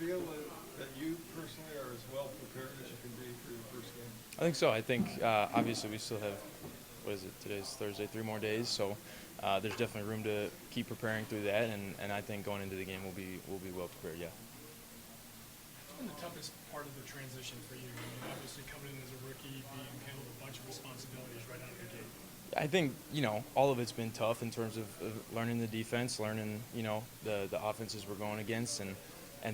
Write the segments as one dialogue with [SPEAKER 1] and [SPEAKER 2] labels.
[SPEAKER 1] feel that you personally are as well prepared as you can be for your first game?
[SPEAKER 2] I think so. I think obviously we still have, what is it? Today's Thursday, 3 more days. So there's definitely room to keep preparing through that, and I think going into the game we'll be well prepared. Yeah.
[SPEAKER 3] What's been the toughest part of the transition for you? I mean, obviously coming in as a rookie, being handled a bunch of responsibilities right out of the gate.
[SPEAKER 2] I think all of it's been tough in terms of learning the defense, learning the offenses we're going against, and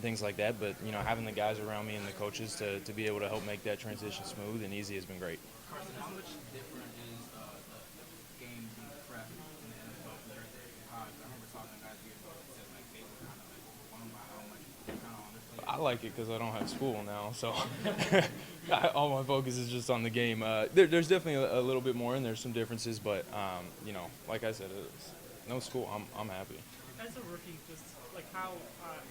[SPEAKER 2] things like that. But having the guys around me and the coaches to be able to help make that transition smooth and easy has been great.
[SPEAKER 4] Carson, how much different is the game being prep in the NFL compared to college? I remember talking to guys years ago that said like they were kind of like overwhelmed by how much kind of on their plate.
[SPEAKER 2] I like it because I don't have school now, so all my focus is just on the game. There's definitely a little bit more, and there's some differences, but like I said, it's no school. I'm happy.
[SPEAKER 5] As a rookie, just like how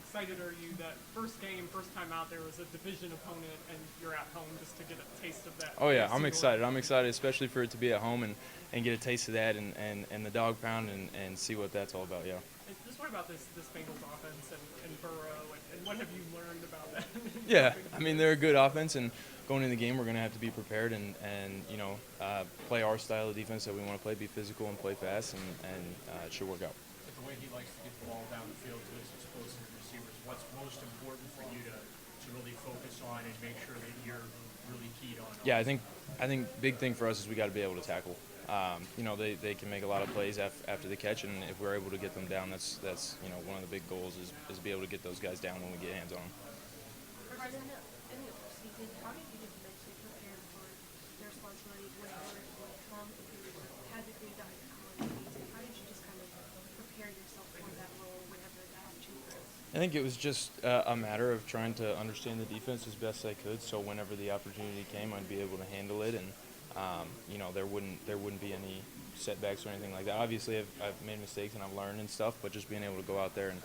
[SPEAKER 5] excited are you that first game, first time out there was a division opponent, and you're at home just to get a taste of that?
[SPEAKER 2] Oh yeah, I'm excited. I'm excited, especially for it to be at home and get a taste of that and the dog pound and see what that's all about. Yeah.
[SPEAKER 5] And just what about this Bengals offense and Burrow, and what have you learned about that?
[SPEAKER 2] Yeah, I mean they're a good offense, and going in the game we're going to have to be prepared and play our style of defense that we want to play, be physical and play fast, and it should work out.
[SPEAKER 3] With the way he likes to get the ball down the field to his explosive receivers, what's most important for you to really focus on and make sure that you're really keyed on?
[SPEAKER 2] Yeah, I think big thing for us is we got to be able to tackle. They can make a lot of plays after the catch, and if we're able to get them down, that's one of the big goals is be able to get those guys down when we get hands on them.
[SPEAKER 6] Carson, in the offseason, how did you just mentally prepare for the responsibilities whenever it would come if you had to do that in college season? How did you just kind of prepare yourself for that role whenever that opportunity arose?
[SPEAKER 2] I think it was just a matter of trying to understand the defense as best I could, so whenever the opportunity came, I'd be able to handle it, and there wouldn't be any setbacks or anything like that. Obviously, I've made mistakes and I've learned and stuff, but just being able to go out there and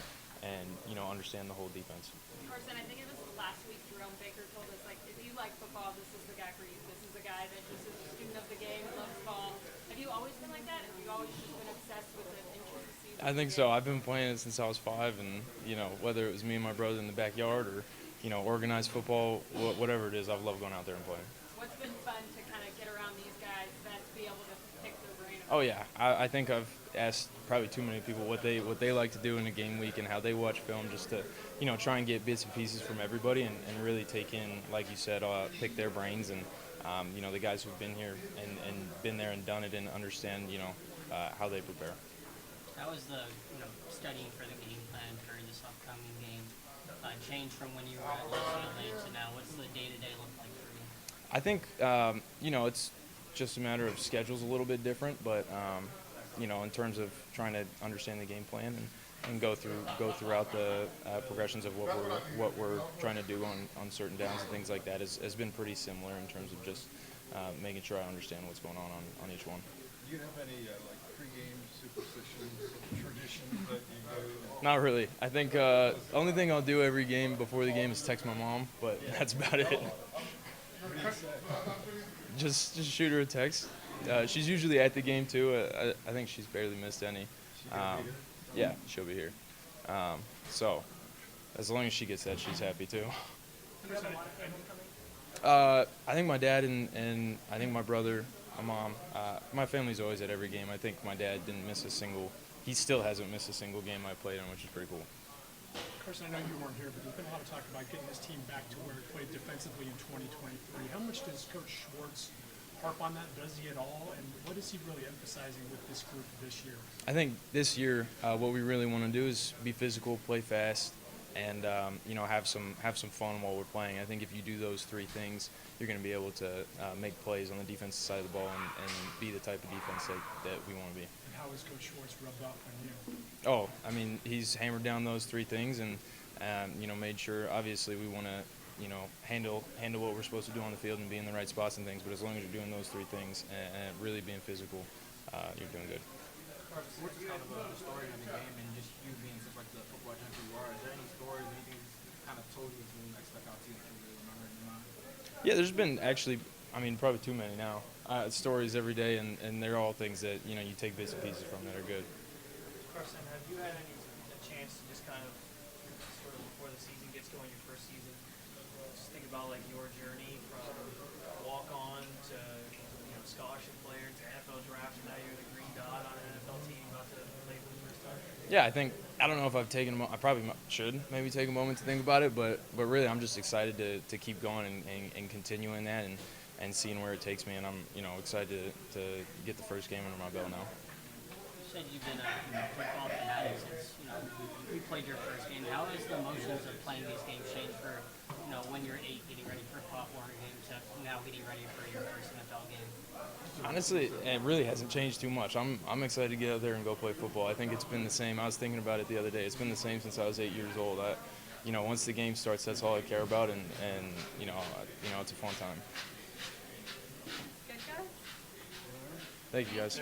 [SPEAKER 2] understand the whole defense.
[SPEAKER 7] Carson, I think it was last week Jerome Baker told us, like, if you like football, this is the guy for you. This is the guy that just is a student of the game, loves ball. Have you always been like that? Have you always just been obsessed with the intricacies?
[SPEAKER 2] I think so. I've been playing it since I was 5, and whether it was me and my brother in the backyard or organized football, whatever it is, I've loved going out there and playing.
[SPEAKER 7] What's been fun to kind of get around these guys, that to be able to pick their brain?
[SPEAKER 2] Oh yeah, I think I've asked probably too many people what they like to do in a game week and how they watch film, just to try and get bits and pieces from everybody and really take in, like you said, pick their brains and the guys who've been here and been there and done it and understand how they prepare.
[SPEAKER 8] How has the studying for the game plan for this upcoming game changed from when you were at UCLA to now? What's the day-to-day look like for you?
[SPEAKER 2] I think it's just a matter of schedule's a little bit different, but in terms of trying to understand the game plan and go throughout the progressions of what we're trying to do on certain downs and things like that has been pretty similar in terms of just making sure I understand what's going on each one.
[SPEAKER 1] Do you have any pregame superstitions, traditions that you do?
[SPEAKER 2] Not really. I think the only thing I'll do every game before the game is text my mom, but that's about it.
[SPEAKER 1] What do you say?
[SPEAKER 2] Just shoot her a text. She's usually at the game too. I think she's barely missed any.
[SPEAKER 1] She gonna be here?
[SPEAKER 2] Yeah, she'll be here. So as long as she gets that, she's happy too. I think my dad and I think my brother, my mom, my family's always at every game. I think my dad didn't miss a single. He still hasn't missed a single game I played in, which is pretty cool.
[SPEAKER 3] Carson, I know you weren't here, but there's been a lot of talk about getting this team back to where it played defensively in 2023. How much does Coach Schwartz harp on that? Does he at all? And what is he really emphasizing with this group this year?
[SPEAKER 2] I think this year, what we really want to do is be physical, play fast, and have some fun while we're playing. I think if you do those 3 things, you're going to be able to make plays on the defensive side of the ball and be the type of defense that we want to be.
[SPEAKER 3] And how has Coach Schwartz rubbed off on you?
[SPEAKER 2] Oh, I mean, he's hammered down those 3 things and made sure. Obviously, we want to handle what we're supposed to do on the field and be in the right spots and things. But as long as you're doing those 3 things and really being physical, you're doing good.
[SPEAKER 4] What's kind of a story in the game and just you being such like the football junkie you are? Is there any stories, anything that's kind of told you that stuck out to you that you really remember in your mind?
[SPEAKER 2] Yeah, there's been actually, probably too many now. Stories every day, and they're all things that you take bits and pieces from that are good.
[SPEAKER 9] Carson, have you had a chance to just kind of, sort of before the season gets going, your first season. Just think about like your journey from walk on to scholarship player to NFL draft, and now you're the green dot on an NFL team about to play for the first time.
[SPEAKER 2] Yeah, I don't know if I've taken I probably should maybe take a moment to think about it, but really I'm just excited to keep going and continuing that and seeing where it takes me, and I'm excited to get the first game under my belt now.
[SPEAKER 8] You said you've been a football fanatic since you played your first game. How has the emotions of playing these games changed for when you're 8 getting ready for a Pop Warner game to now getting ready for your first NFL game?
[SPEAKER 2] Honestly, it really hasn't changed too much. I'm excited to get out there and go play football. I think it's been the same. I was thinking about it the other day. It's been the same since I was 8 years old. Once the game starts, that's all I care about, and it's a fun time.
[SPEAKER 7] Good guys.
[SPEAKER 2] Thank you, guys.